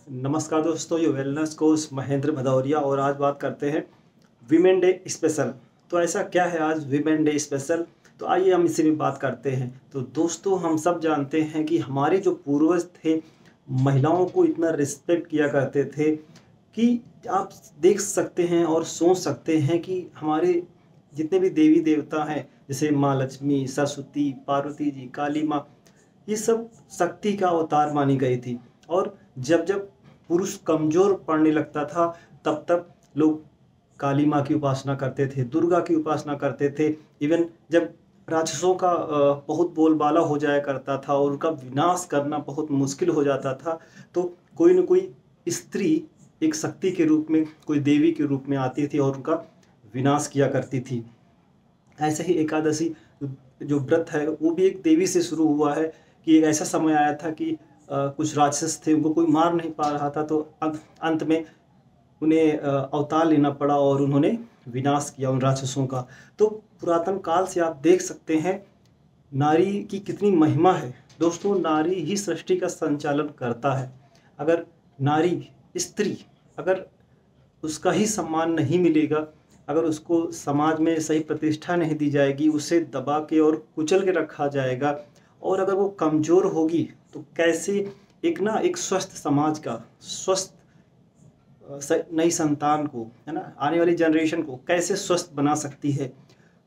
नमस्कार दोस्तों, ये वेलनेस कोच महेंद्र भदौरिया और आज बात करते हैं वीमेन डे स्पेशल। तो ऐसा क्या है आज वीमेन डे स्पेशल? तो आइए हम इसी में बात करते हैं। तो दोस्तों, हम सब जानते हैं कि हमारे जो पूर्वज थे महिलाओं को इतना रिस्पेक्ट किया करते थे कि आप देख सकते हैं और सोच सकते हैं कि हमारे जितने भी देवी देवता हैं, जैसे माँ लक्ष्मी, सरस्वती, पार्वती जी, काली माँ, ये सब शक्ति का अवतार मानी गई थी। और जब जब पुरुष कमज़ोर पड़ने लगता था, तब तब लोग काली माँ की उपासना करते थे, दुर्गा की उपासना करते थे। इवन जब राक्षसों का बहुत बोलबाला हो जाया करता था और उनका विनाश करना बहुत मुश्किल हो जाता था, तो कोई न कोई स्त्री एक शक्ति के रूप में, कोई देवी के रूप में आती थी और उनका विनाश किया करती थी। ऐसे ही एकादशी जो व्रत है वो भी एक देवी से शुरू हुआ है कि एक ऐसा समय आया था कि कुछ राक्षस थे, उनको कोई मार नहीं पा रहा था, तो अंत में उन्हें अवतार लेना पड़ा और उन्होंने विनाश किया उन राक्षसों का। तो पुरातन काल से आप देख सकते हैं नारी की कितनी महिमा है। दोस्तों, नारी ही सृष्टि का संचालन करता है। अगर नारी, स्त्री, अगर उसका ही सम्मान नहीं मिलेगा, अगर उसको समाज में सही प्रतिष्ठा नहीं दी जाएगी, उसे दबा के और कुचल के रखा जाएगा, और अगर वो कमज़ोर होगी तो कैसे एक स्वस्थ समाज का, स्वस्थ नई संतान को, है ना, आने वाली जनरेशन को कैसे स्वस्थ बना सकती है।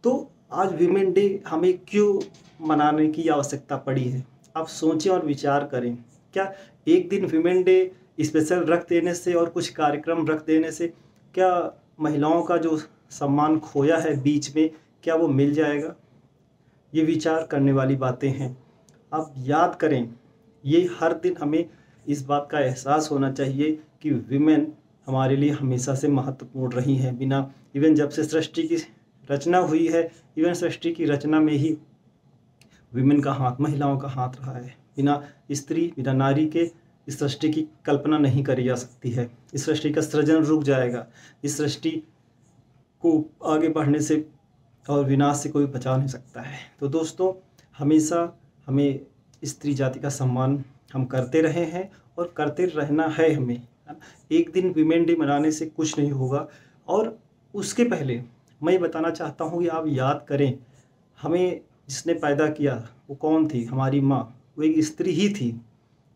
तो आज वीमेन डे हमें क्यों मनाने की आवश्यकता पड़ी है? आप सोचें और विचार करें। क्या एक दिन वीमेन डे स्पेशल रख देने से और कुछ कार्यक्रम रख देने से क्या महिलाओं का जो सम्मान खोया है बीच में, क्या वो मिल जाएगा? ये विचार करने वाली बातें हैं। आप याद करें, ये हर दिन हमें इस बात का एहसास होना चाहिए कि विमेन हमारे लिए हमेशा से महत्वपूर्ण रही हैं। बिना इवन जब से सृष्टि की रचना हुई है, इवन सृष्टि की रचना में ही विमेन का हाथ, महिलाओं का हाथ रहा है। बिना स्त्री, बिना नारी के इस सृष्टि की कल्पना नहीं करी जा सकती है। इस सृष्टि का सृजन रुक जाएगा। इस सृष्टि को आगे बढ़ने से और विनाश से कोई बचा नहीं सकता है। तो दोस्तों, हमेशा हमें स्त्री जाति का सम्मान हम करते रहे हैं और करते रहना है हमें। एक दिन वीमेन डे मनाने से कुछ नहीं होगा। और उसके पहले मैं ये बताना चाहता हूँ कि आप याद करें, हमें जिसने पैदा किया वो कौन थी? हमारी माँ। वो एक स्त्री ही थी,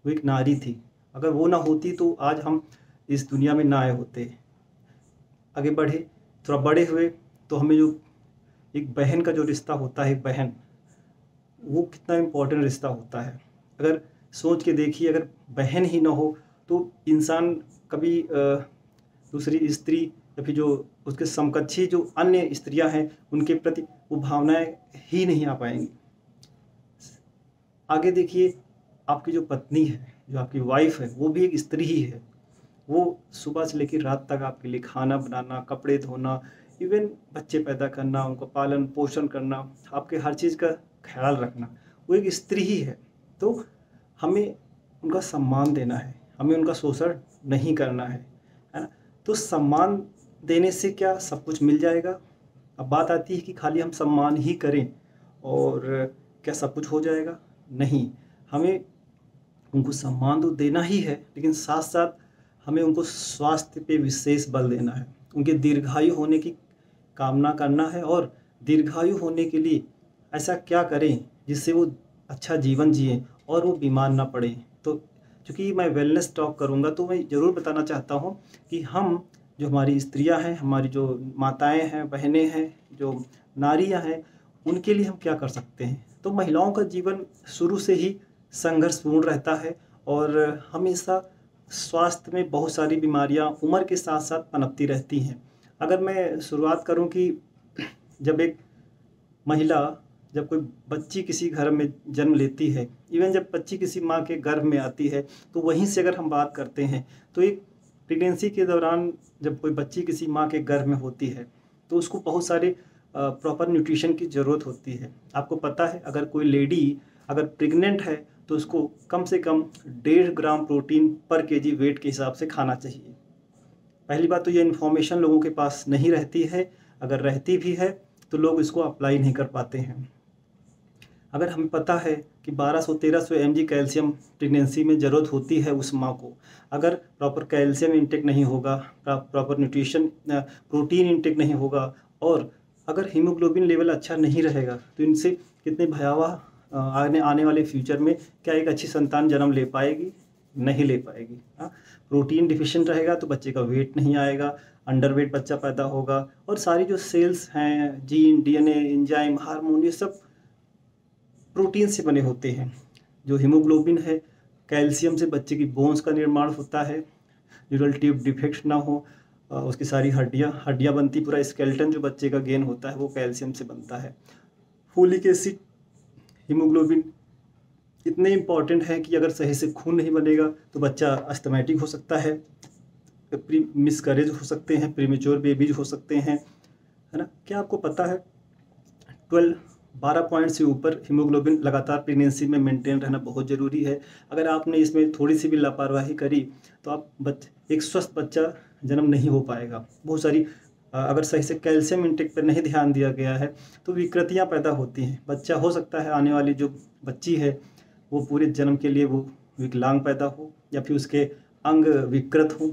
वो एक नारी थी। अगर वो ना होती तो आज हम इस दुनिया में ना आए होते। आगे बढ़े, थोड़ा बड़े हुए, तो हमें जो एक बहन का जो रिश्ता होता है, एक बहन, वो कितना इम्पोर्टेंट रिश्ता होता है। अगर सोच के देखिए, अगर बहन ही ना हो तो इंसान कभी दूसरी स्त्री या फिर जो उसके समकक्षी जो अन्य स्त्रियां हैं उनके प्रति वो भावनाएं ही नहीं आ पाएंगी। आगे देखिए, आपकी जो पत्नी है, जो आपकी वाइफ है, वो भी एक स्त्री ही है। वो सुबह से लेकर रात तक आपके लिए खाना बनाना, कपड़े धोना, इवन बच्चे पैदा करना, उनको पालन पोषण करना, आपके हर चीज़ का ख्याल रखना, वो एक स्त्री ही है। तो हमें उनका सम्मान देना है, हमें उनका शोषण नहीं करना है ना? तो सम्मान देने से क्या सब कुछ मिल जाएगा? अब बात आती है कि खाली हम सम्मान ही करें और क्या सब कुछ हो जाएगा? नहीं, हमें उनको सम्मान तो देना ही है, लेकिन साथ साथ हमें उनको स्वास्थ्य पे विशेष बल देना है। उनके दीर्घायु होने की कामना करना है, और दीर्घायु होने के लिए ऐसा क्या करें जिससे वो अच्छा जीवन जिए और वो बीमार ना पड़े। तो चूँकि मैं वेलनेस टॉक करूँगा, तो मैं ज़रूर बताना चाहता हूँ कि हम, जो हमारी स्त्रियाँ हैं, हमारी जो माताएँ हैं, बहनें हैं, जो नारियाँ हैं, उनके लिए हम क्या कर सकते हैं। तो महिलाओं का जीवन शुरू से ही संघर्षपूर्ण रहता है और हमेशा स्वास्थ्य में बहुत सारी बीमारियां उम्र के साथ साथ पनपती रहती हैं। अगर मैं शुरुआत करूं कि जब एक महिला, जब कोई बच्ची किसी घर में जन्म लेती है, इवन जब बच्ची किसी माँ के गर्भ में आती है, तो वहीं से अगर हम बात करते हैं, तो एक प्रेगनेंसी के दौरान जब कोई बच्ची किसी माँ के गर्भ में होती है तो उसको बहुत सारे प्रॉपर न्यूट्रिशन की ज़रूरत होती है। आपको पता है, अगर कोई लेडी अगर प्रेग्नेंट है तो उसको कम से कम 1.5 ग्राम प्रोटीन पर केजी वेट के हिसाब से खाना चाहिए। पहली बात तो ये इन्फॉर्मेशन लोगों के पास नहीं रहती है, अगर रहती भी है तो लोग इसको अप्लाई नहीं कर पाते हैं। अगर हमें पता है कि 1200-1300 mg कैल्शियम प्रेगनेंसी में ज़रूरत होती है उस माँ को, अगर प्रॉपर कैल्शियम इंटेक नहीं होगा, प्रॉपर न्यूट्रिशन प्रोटीन इंटेक नहीं होगा और अगर हीमोग्लोबिन लेवल अच्छा नहीं रहेगा तो इनसे कितने भयावह आने वाले फ्यूचर में क्या एक अच्छी संतान जन्म ले पाएगी? नहीं ले पाएगी। प्रोटीन डिफिशिएंट रहेगा तो बच्चे का वेट नहीं आएगा, अंडरवेट बच्चा पैदा होगा और सारी जो सेल्स हैं, जीन, डीएनए, एंजाइम, हार्मोन, ये सब प्रोटीन से बने होते हैं। जो हीमोग्लोबिन है, कैल्शियम से बच्चे की बोन्स का निर्माण होता है, न्यूरल ट्यूब डिफेक्ट ना हो, उसकी सारी हड्डियाँ बनती, पूरा स्केलेटन जो बच्चे का गेन होता है वो कैल्शियम से बनता है। फोलिक एसिड, हीमोग्लोबिन इतने इम्पॉर्टेंट है कि अगर सही से खून नहीं बनेगा तो बच्चा अस्थमैटिक हो सकता है, मिसकैरेज हो सकते हैं, प्रीमेच्योर बेबीज हो सकते हैं, है ना। क्या आपको पता है 12 पॉइंट से ऊपर हीमोग्लोबिन लगातार प्रेगनेंसी में मेंटेन रहना बहुत ज़रूरी है। अगर आपने इसमें थोड़ी सी भी लापरवाही करी तो आप एक स्वस्थ बच्चा जन्म नहीं हो पाएगा। बहुत सारी अगर सही से कैल्शियम इंटेक पर नहीं ध्यान दिया गया है तो विकृतियां पैदा होती हैं। बच्चा हो सकता है, आने वाली जो बच्ची है वो पूरे जन्म के लिए वो विकलांग पैदा हो या फिर उसके अंग विकृत हो,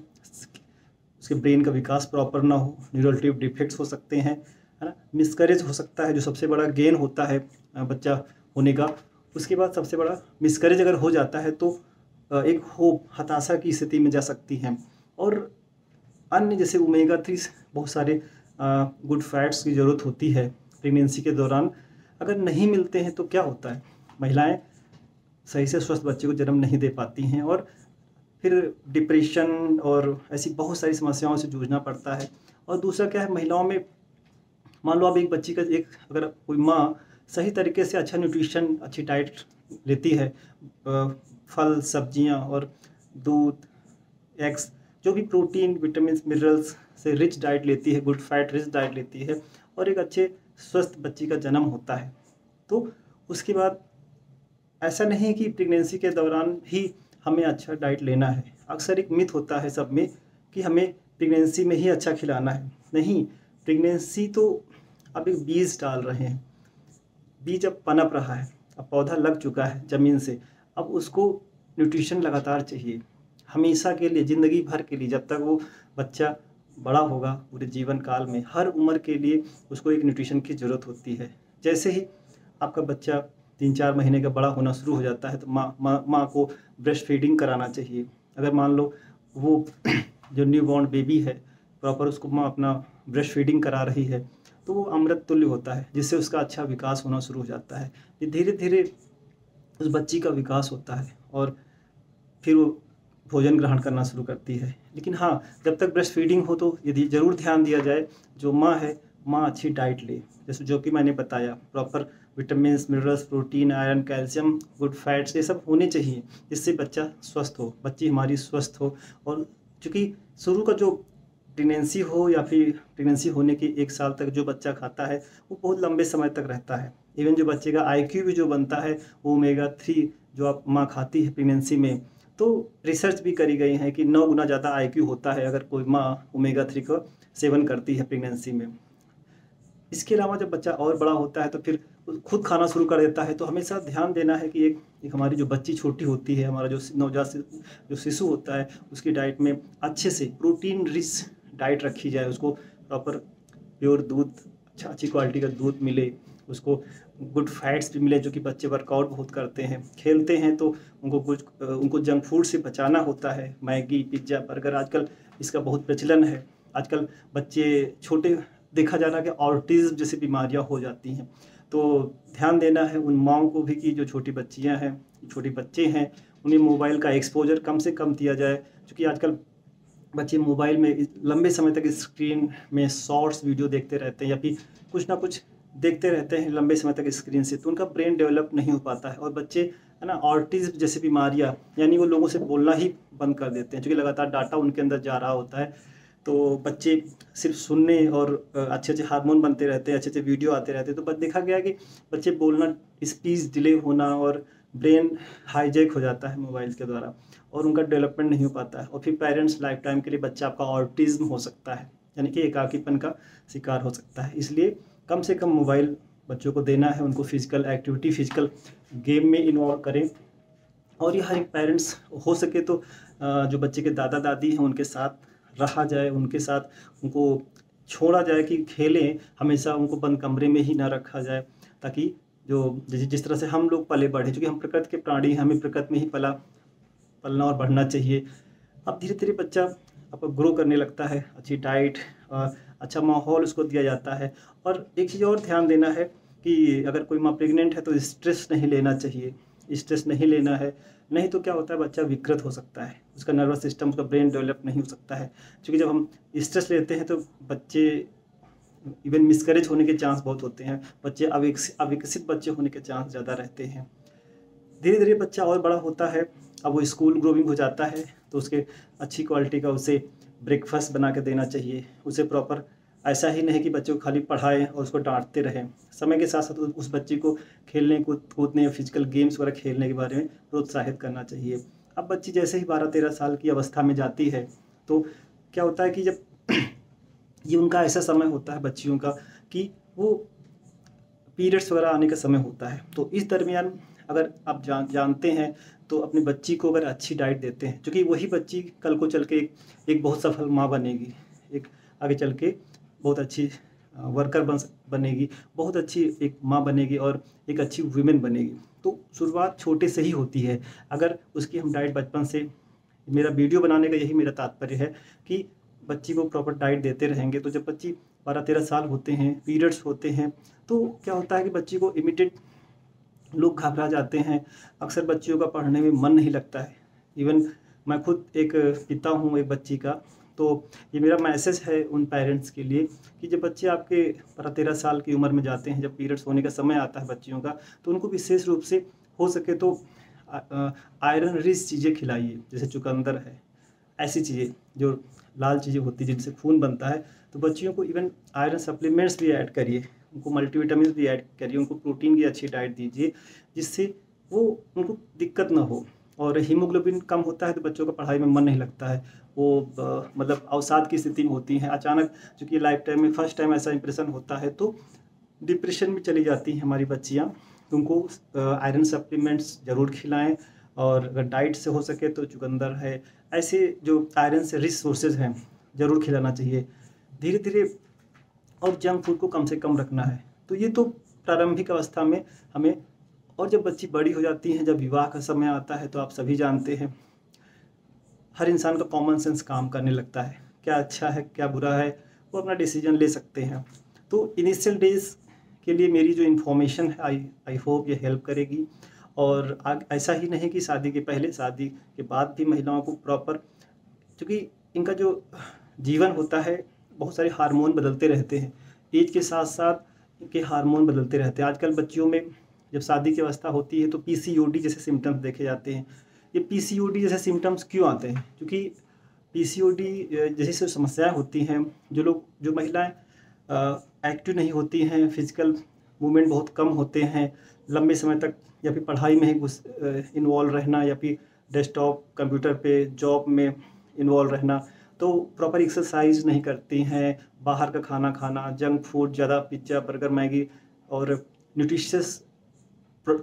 उसके ब्रेन का विकास प्रॉपर ना हो, न्यूरल ट्यूब डिफेक्ट्स हो सकते हैं, है ना। मिसकैरेज हो सकता है, जो सबसे बड़ा गेन होता है बच्चा होने का। उसके बाद सबसे बड़ा मिसकैरेज अगर हो जाता है तो एक हताशा की स्थिति में जा सकती हैं। और अन्य जैसे ओमेगा 3 बहुत सारे गुड फैट्स की ज़रूरत होती है प्रेगनेंसी के दौरान, अगर नहीं मिलते हैं तो क्या होता है, महिलाएं सही से स्वस्थ बच्चे को जन्म नहीं दे पाती हैं और फिर डिप्रेशन और ऐसी बहुत सारी समस्याओं से जूझना पड़ता है। और दूसरा क्या है, महिलाओं में मान लो आप एक बच्ची का अगर कोई माँ सही तरीके से अच्छा न्यूट्रिशन, अच्छी डाइट लेती है, फल, सब्जियां और दूध, एग्स, जो भी प्रोटीन, विटामिन, मिनरल्स से रिच डाइट लेती है, गुड फैट रिच डाइट लेती है और एक अच्छे स्वस्थ बच्ची का जन्म होता है, तो उसके बाद ऐसा नहीं कि प्रेगनेंसी के दौरान ही हमें अच्छा डाइट लेना है। अक्सर एक मिथ होता है सब में कि हमें प्रेगनेंसी में ही अच्छा खिलाना है। नहीं, प्रेगनेंसी तो अब एक बीज डाल रहे हैं, बीज अब पनप रहा है, अब पौधा लग चुका है ज़मीन से, अब उसको न्यूट्रिशन लगातार चाहिए, हमेशा के लिए, ज़िंदगी भर के लिए, जब तक वो बच्चा बड़ा होगा, पूरे जीवन काल में हर उम्र के लिए उसको एक न्यूट्रिशन की ज़रूरत होती है। जैसे ही आपका बच्चा 3-4 महीने का बड़ा होना शुरू हो जाता है तो माँ को ब्रेस्ट फीडिंग कराना चाहिए। अगर मान लो वो जो न्यू बॉर्न बेबी है, प्रॉपर उसको माँ अपना ब्रेस्ट फीडिंग करा रही है तो वो अमृत तुल्य होता है, जिससे उसका अच्छा विकास होना शुरू हो जाता है। ये धीरे धीरे उस बच्ची का विकास होता है और फिर वो भोजन ग्रहण करना शुरू करती है। लेकिन हाँ, जब तक ब्रेस्ट फीडिंग हो तो यदि ज़रूर ध्यान दिया जाए, जो माँ है, माँ अच्छी डाइट ले, जैसे जो कि मैंने बताया, proper vitamins, minerals, protein, iron, calcium, good fats, ये सब होने चाहिए जिससे बच्चा स्वस्थ हो, बच्ची हमारी स्वस्थ हो। और चूँकि शुरू का जो प्रेगनेंसी हो या फिर प्रेगनेंसी होने के 1 साल तक जो बच्चा खाता है वो बहुत लंबे समय तक रहता है। इवन जो बच्चे का IQ भी जो बनता है वो ओमेगा 3 जो आप माँ खाती है प्रेगनेंसी में, तो रिसर्च भी करी गई है कि 9 गुना ज़्यादा IQ होता है अगर कोई माँ ओमेगा 3 का सेवन करती है प्रेगनेंसी में। इसके अलावा जब बच्चा और बड़ा होता है तो फिर खुद खाना शुरू कर देता है। तो हमेशा ध्यान देना है कि एक हमारी जो बच्ची छोटी होती है, हमारा जो नवजात जो शिशु होता है, उसकी डाइट में अच्छे से प्रोटीन रिच डाइट रखी जाए, उसको प्रॉपर प्योर दूध, अच्छी क्वालिटी का दूध मिले, उसको गुड फैट्स भी मिले, जो कि बच्चे वर्कआउट बहुत करते हैं, खेलते हैं तो उनको जंक फूड से बचाना होता है। मैगी, पिज्ज़ा, बर्गर, आजकल इसका बहुत प्रचलन है। आजकल बच्चे छोटे देखा जा रहा है कि ऑटिज़म जैसी बीमारियां हो जाती हैं, तो ध्यान देना है उन माओं को भी कि जो छोटी बच्चियां हैं, छोटे बच्चे हैं, उन्हें मोबाइल का एक्सपोजर कम से कम दिया जाए। क्योंकि आजकल बच्चे मोबाइल में लंबे समय तक स्क्रीन में शॉर्ट्स वीडियो देखते रहते हैं या फिर कुछ ना कुछ देखते रहते हैं लंबे समय तक स्क्रीन से, तो उनका ब्रेन डेवलप नहीं हो पाता है और बच्चे, है ना, ऑटिज़म जैसी बीमारियां, यानी वो लोगों से बोलना ही बंद कर देते हैं, क्योंकि लगातार डाटा उनके अंदर जा रहा होता है। तो बच्चे सिर्फ सुनने और अच्छे अच्छे हार्मोन बनते रहते हैं, अच्छे अच्छे वीडियो आते रहते हैं, तो देखा गया कि बच्चे बोलना, स्पीच डिले होना और ब्रेन हाईजैक हो जाता है मोबाइल के द्वारा और उनका डेवलपमेंट नहीं हो पाता है। और फिर पेरेंट्स लाइफ टाइम के लिए बच्चा आपका ऑटिज़म हो सकता है, यानी कि एकाकीपन का शिकार हो सकता है। इसलिए कम से कम मोबाइल बच्चों को देना है, उनको फिजिकल एक्टिविटी, फिजिकल गेम में इन्वॉल्व करें। और ये हर एक पेरेंट्स हो सके तो जो बच्चे के दादा दादी हैं उनके साथ रहा जाए, उनके साथ उनको छोड़ा जाए कि खेलें, हमेशा उनको बंद कमरे में ही ना रखा जाए, ताकि जो जिस तरह से हम लोग पले बढ़े, क्योंकि हम प्रकृति के प्राणी हैं, हमें प्रकृति में ही पलना और बढ़ना चाहिए। अब धीरे धीरे बच्चा अब ग्रो करने लगता है, अच्छी डाइट, अच्छा माहौल उसको दिया जाता है। और एक चीज़ और ध्यान देना है कि अगर कोई माँ प्रेग्नेंट है तो स्ट्रेस नहीं लेना चाहिए, स्ट्रेस नहीं लेना है, नहीं तो क्या होता है बच्चा विकृत हो सकता है, उसका नर्वस सिस्टम, उसका ब्रेन डेवलप नहीं हो सकता है। क्योंकि जब हम स्ट्रेस लेते हैं तो बच्चे इवन मिसकैरेज होने के चांस बहुत होते हैं, बच्चे अविकसित बच्चे होने के चांस ज़्यादा रहते हैं। धीरे धीरे बच्चा और बड़ा होता है, अब वो स्कूल ग्रोइंग हो जाता है तो उसके अच्छी क्वालिटी का उसे ब्रेकफास्ट बना के देना चाहिए, उसे प्रॉपर, ऐसा ही नहीं कि बच्चे को खाली पढ़ाएं और उसको डांटते रहें। समय के साथ साथ उस बच्चे को खेलने कूदने या फिजिकल गेम्स वगैरह खेलने के बारे में प्रोत्साहित करना चाहिए। अब बच्ची जैसे ही 12-13 साल की अवस्था में जाती है तो क्या होता है कि जब ये उनका ऐसा समय होता है बच्चियों का कि वो पीरियड्स वगैरह आने का समय होता है, तो इस दरमियान अगर आप जानते हैं तो अपनी बच्ची को अगर अच्छी डाइट देते हैं, क्योंकि वही बच्ची कल को चल के एक बहुत सफल माँ बनेगी, एक आगे चल के बहुत अच्छी वर्कर बनेगी, बहुत अच्छी एक माँ बनेगी और एक अच्छी वुमेन बनेगी। तो शुरुआत छोटे से ही होती है। अगर उसकी हम डाइट बचपन से, मेरा वीडियो बनाने का यही मेरा तात्पर्य है कि बच्ची को प्रॉपर डाइट देते रहेंगे तो जब बच्ची 12-13 साल होते हैं, पीरियड्स होते हैं, तो क्या होता है कि बच्ची को इमीडिएट लोग घबरा जाते हैं, अक्सर बच्चियों का पढ़ने में मन नहीं लगता है। इवन मैं खुद एक पिता हूँ एक बच्ची का, तो ये मेरा मैसेज है उन पेरेंट्स के लिए कि जब बच्चे आपके 12-13 साल की उम्र में जाते हैं, जब पीरियड्स होने का समय आता है बच्चियों का, तो उनको विशेष रूप से हो सके तो आयरन रिच चीज़ें खिलाइए, जैसे चुकंदर है, ऐसी चीज़ें जो लाल चीज़ें होती हैं जिनसे खून बनता है। तो बच्चियों को इवन आयरन सप्लीमेंट्स भी ऐड करिए, उनको मल्टीविटामिन भी ऐड करिए, उनको प्रोटीन की अच्छी डाइट दीजिए जिससे वो उनको दिक्कत ना हो। और हीमोग्लोबिन कम होता है तो बच्चों का पढ़ाई में मन नहीं लगता है, वो मतलब अवसाद की स्थिति में होती हैं अचानक, चूँकि लाइफ टाइम में फर्स्ट टाइम ऐसा इंप्रेशन होता है तो डिप्रेशन में चली जाती हैं हमारी बच्चियाँ। तो उनको आयरन सप्लीमेंट्स ज़रूर खिलाएं, और अगर डाइट से हो सके तो चुकंदर है, ऐसे जो आयरन से रिच सोर्सेज हैं ज़रूर खिलाना चाहिए धीरे धीरे। और जंक फूड को कम से कम रखना है। तो ये तो प्रारंभिक अवस्था में हमें, और जब बच्ची बड़ी हो जाती हैं, जब विवाह का समय आता है तो आप सभी जानते हैं हर इंसान का कॉमन सेंस काम करने लगता है, क्या अच्छा है क्या बुरा है वो अपना डिसीजन ले सकते हैं। तो इनिशियल डेज के लिए मेरी जो इन्फॉर्मेशन है आई होप ये हेल्प करेगी। और ऐसा ही नहीं कि शादी के पहले, शादी के बाद भी महिलाओं को प्रॉपर, क्योंकि इनका जो जीवन होता है बहुत सारे हार्मोन बदलते रहते हैं, एज के साथ साथ इनके हार्मोन बदलते रहते हैं। आजकल बच्चियों में जब शादी की अवस्था होती है तो पीसीओडी जैसे सिम्टम्स देखे जाते हैं। ये पीसीओडी जैसे सिम्टम्स क्यों आते हैं? क्योंकि पीसीओडी जैसी समस्याएं होती हैं, जो महिलाएं एक्टिव नहीं होती हैं, फिजिकल मूवमेंट बहुत कम होते हैं, लंबे समय तक या फिर पढ़ाई में ही इन्वॉल्व रहना, या फिर डेस्कटॉप कंप्यूटर पे जॉब में इन्वॉल्व रहना, तो प्रॉपर एक्सरसाइज नहीं करती हैं, बाहर का खाना खाना, जंक फूड ज़्यादा, पिज्ज़ा बर्गर मैगी और न्यूट्रिशियस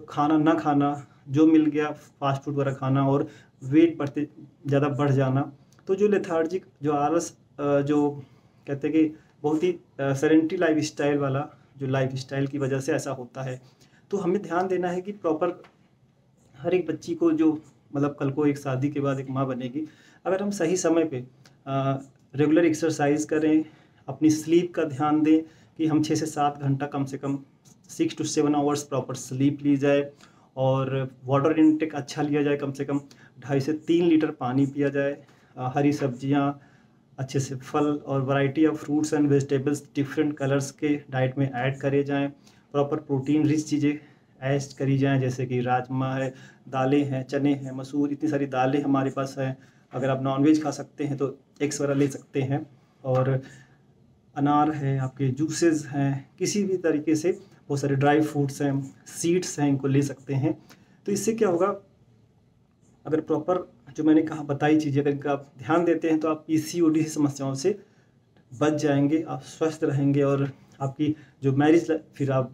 खाना ना खाना, जो मिल गया फास्ट फूड वगैरह खाना, और वेट बढ़ते ज़्यादा बढ़ जाना। तो जो लेथार्जिक, जो आलस, जो कहते हैं कि बहुत ही सेडेंटरी लाइफ स्टाइल वाला जो लाइफ स्टाइल की वजह से ऐसा होता है। तो हमें ध्यान देना है कि प्रॉपर हर एक बच्ची को, जो मतलब कल को एक शादी के बाद एक माँ बनेगी, अगर हम सही समय पे रेगुलर एक्सरसाइज करें, अपनी स्लीप का ध्यान दें कि हम 6 से 7 घंटा, कम से कम 6 to 7 आवर्स प्रॉपर स्लीप ली जाए, और वाटर इनटेक अच्छा लिया जाए, कम से कम 2.5 से 3 लीटर पानी पिया जाए, हरी सब्जियां, अच्छे से फल और variety of fruits and vegetables different colours के डाइट में ऐड करे जाएं, प्रॉपर प्रोटीन रिच चीज़ें ऐड करी जाएं, जैसे कि राजमा है, दालें हैं, चने हैं, मसूर, इतनी सारी दालें हमारे पास हैं। अगर आप नॉनवेज खा सकते हैं तो एग्स वगैरह ले सकते हैं, और अनार है, आपके जूसेस हैं, किसी भी तरीके से बहुत सारे ड्राई फ्रूट्स हैं, सीड्स हैं, इनको ले सकते हैं। तो इससे क्या होगा, अगर प्रॉपर जो मैंने कहा बताई चीज़ें अगर इनका आप ध्यान देते हैं तो आप पीसीओडी समस्याओं से बच जाएंगे, आप स्वस्थ रहेंगे, और आपकी जो मैरिज, फिर आप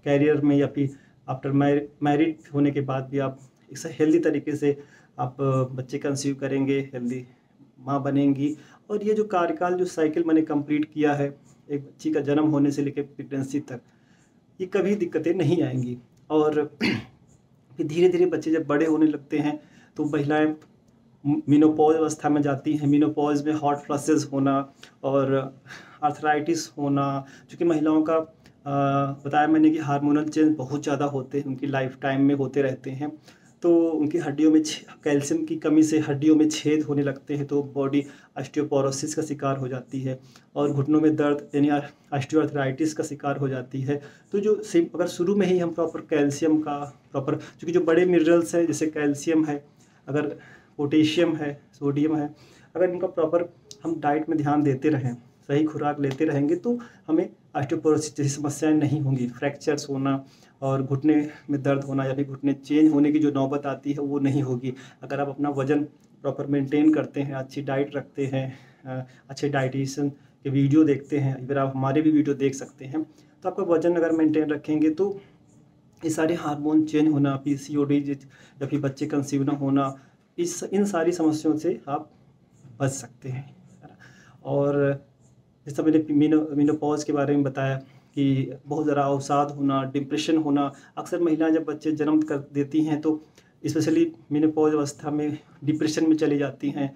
कैरियर में या फिर आफ्टर मैरिड होने के बाद भी आप एक हेल्दी तरीके से आप बच्चे कंसीव करेंगे, हेल्दी माँ बनेंगी। और ये जो कार्यकाल जो साइकिल मैंने कंप्लीट किया है एक बच्ची का जन्म होने से लेकर प्रेगनेंसी तक, ये कभी दिक्कतें नहीं आएंगी। और फिर धीरे धीरे बच्चे जब बड़े होने लगते हैं तो महिलाएं मीनोपॉज अवस्था में जाती हैं। मीनोपॉज में हॉट फ्लशेस होना और आर्थराइटिस होना, चूँकि महिलाओं का बताया मैंने कि हार्मोनल चेंज बहुत ज़्यादा होते हैं, उनकी लाइफ टाइम में होते रहते हैं। तो उनकी हड्डियों में कैल्शियम की कमी से हड्डियों में छेद होने लगते हैं, तो बॉडी ऑस्टियोपोरोसिस का शिकार हो जाती है और घुटनों में दर्द यानी ऑस्टियोआर्थराइटिस का शिकार हो जाती है। तो जो अगर शुरू में ही हम प्रॉपर कैल्शियम का प्रॉपर, क्योंकि जो बड़े मिनरल्स हैं जैसे कैल्शियम है, अगर पोटेशियम है, सोडियम है, अगर इनका प्रॉपर हम डाइट में ध्यान देते रहें, सही खुराक लेते रहेंगे तो हमें ऑस्टियोपोरोसिस जैसी समस्याएं नहीं होंगी। फ्रैक्चर्स होना और घुटने में दर्द होना या फिर घुटने चेंज होने की जो नौबत आती है वो नहीं होगी। अगर आप अपना वजन प्रॉपर मेंटेन करते हैं, अच्छी डाइट रखते हैं, अच्छे डाइटिशियन के वीडियो देखते हैं, अगर आप हमारे भी वीडियो देख सकते हैं, तो आपका वजन अगर मेंटेन रखेंगे तो ये सारे हार्मोन चेंज होना, पीसीओडी या फिर बच्चे कंसीव ना होना, इन सारी समस्याओं से आप बच सकते हैं। और जैसा मैंने मीनोपॉज के बारे में बताया कि बहुत ज़्यादा अवसाद होना, डिप्रेशन होना, अक्सर महिलाएं जब बच्चे जन्म कर देती हैं तो स्पेशली मीनोपॉज अवस्था में डिप्रेशन में चली जाती हैं।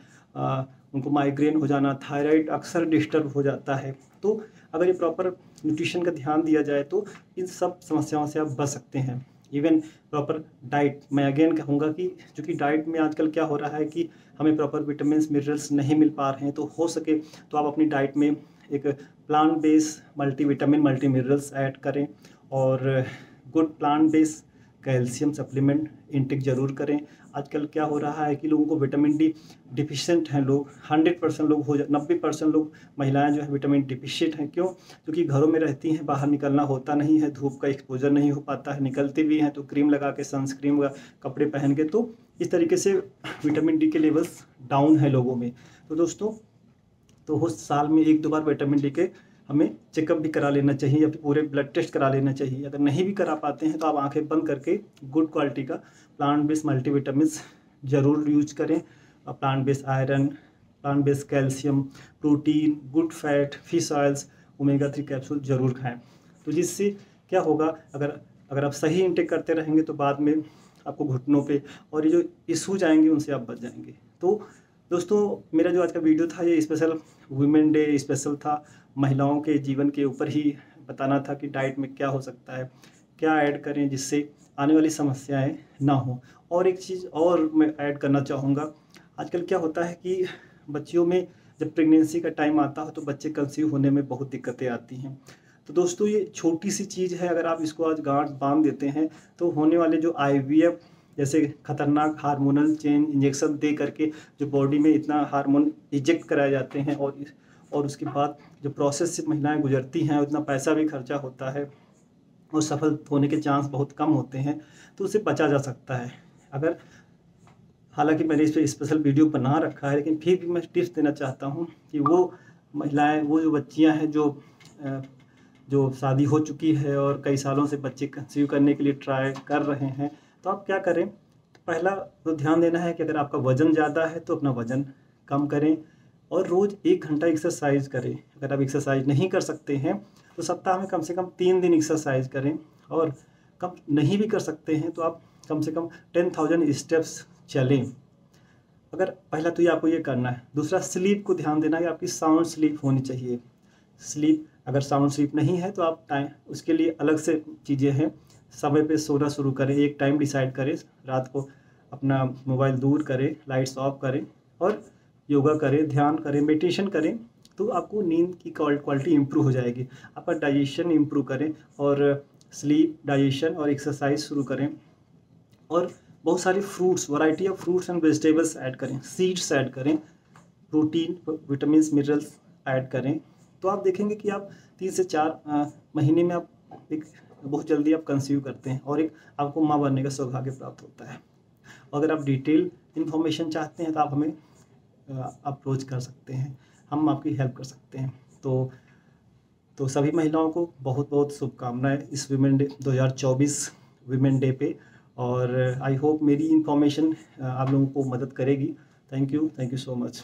उनको माइग्रेन हो जाना, थायराइड अक्सर डिस्टर्ब हो जाता है। तो अगर ये प्रॉपर न्यूट्रिशन का ध्यान दिया जाए तो इन सब समस्याओं से आप बच सकते हैं। इवन प्रॉपर डाइट, मैं अगेन कहूँगा कि चूँकि डाइट में आजकल क्या हो रहा है कि हमें प्रॉपर विटामिन मिनरल्स नहीं मिल पा रहे हैं, तो हो सके तो आप अपनी डाइट में एक plant base multivitamin multi minerals add करें और good plant base calcium supplement intake ज़रूर करें। आजकल क्या हो रहा है कि लोगों को विटामिन डी डिफिशिएंट हैं लोग, 100% लोग 90% लोग महिलाएं जो है विटामिन डिफिशिएंट हैं। क्यों? क्योंकि घरों में रहती हैं, बाहर निकलना होता नहीं है, धूप का एक्सपोजर नहीं हो पाता है, निकलते भी हैं तो क्रीम लगा के, सनस्क्रीन का कपड़े पहन के, तो इस तरीके से विटामिन डी के लेवल्स डाउन है लोगों में। तो दोस्तों, तो हो साल में 1-2 बार विटामिन डी के हमें चेकअप भी करा लेना चाहिए या फिर पूरे ब्लड टेस्ट करा लेना चाहिए। अगर नहीं भी करा पाते हैं तो आप आंखें बंद करके गुड क्वालिटी का प्लांट बेस्ड मल्टीविटामिन्स ज़रूर यूज करें। Plant based iron, plant based calcium, protein, good fat, fish oils, omega 3 capsule ज़रूर खाएँ। तो जिससे क्या होगा, अगर आप सही इंटेक करते रहेंगे तो बाद में आपको घुटनों पे और ये जो इशूज आएंगे उनसे आप बच जाएंगे। तो दोस्तों, मेरा जो आज का वीडियो था ये स्पेशल वुमेन डे स्पेशल था, महिलाओं के जीवन के ऊपर ही बताना था कि डाइट में क्या हो सकता है, क्या ऐड करें जिससे आने वाली समस्याएं ना हो। और एक चीज़ और मैं ऐड करना चाहूँगा, आजकल क्या होता है कि बच्चियों में जब प्रेगनेंसी का टाइम आता है तो बच्चे कंसीव होने में बहुत दिक्कतें आती हैं। तो दोस्तों, ये छोटी सी चीज़ है, अगर आप इसको आज गांठ बांध देते हैं तो होने वाले जो IVF जैसे खतरनाक हार्मोनल चेंज इंजेक्शन दे करके जो बॉडी में इतना हार्मोन इंजेक्ट कराए जाते हैं और उसके बाद जो प्रोसेस से महिलाएं गुजरती हैं, उतना पैसा भी खर्चा होता है और सफल होने के चांस बहुत कम होते हैं, तो उसे बचा जा सकता है। अगर हालांकि मैंने इस पर स्पेशल वीडियो बना रखा है, लेकिन फिर भी मैं टिप्स देना चाहता हूँ कि वो महिलाएं, वो जो बच्चियाँ हैं जो शादी हो चुकी है और कई सालों से बच्चे कंसीव करने के लिए ट्राई कर रहे हैं, तो आप क्या करें, तो पहला तो ध्यान देना है कि अगर आपका वज़न ज़्यादा है तो अपना वज़न कम करें और रोज़ 1 घंटा एक्सरसाइज करें। अगर आप एक्सरसाइज नहीं कर सकते हैं तो सप्ताह में कम से कम 3 दिन एक्सरसाइज करें, और कम नहीं भी कर सकते हैं तो आप कम से कम 10,000 स्टेप्स चलें। अगर पहला तो ये आपको ये करना है। दूसरा, स्लीप को ध्यान देना है कि आपकी साउंड स्लीप होनी चाहिए। स्लीप, अगर साउंड स्लीप नहीं है तो आप टाइम, उसके लिए अलग से चीज़ें हैं, समय पे सोना शुरू करें, एक टाइम डिसाइड करें, रात को अपना मोबाइल दूर करें, लाइट्स ऑफ करें और योगा करें, ध्यान करें, मेडिटेशन करें, तो आपको नींद की क्वालिटी इंप्रूव हो जाएगी। आपका डाइजेशन इंप्रूव करें और स्लीप, डाइजेशन और एक्सरसाइज शुरू करें। और बहुत सारी fruits, variety of fruits and vegetables add करें, सीड्स ऐड करें, प्रोटीन, विटामिन मिनरल्स ऐड करें, तो आप देखेंगे कि आप 3 से 4 महीने में आप एक बहुत जल्दी आप कंसीव करते हैं और एक आपको माँ बनने का सौभाग्य प्राप्त होता है। और अगर आप डिटेल इन्फॉर्मेशन चाहते हैं तो आप हमें अप्रोच कर सकते हैं, हम आपकी हेल्प कर सकते हैं। तो तो सभी महिलाओं को बहुत बहुत शुभकामनाएं इस वीमेन डे 2024 वीमेन डे पे। और आई होप मेरी इन्फॉर्मेशन आप लोगों को मदद करेगी। Thank you so much.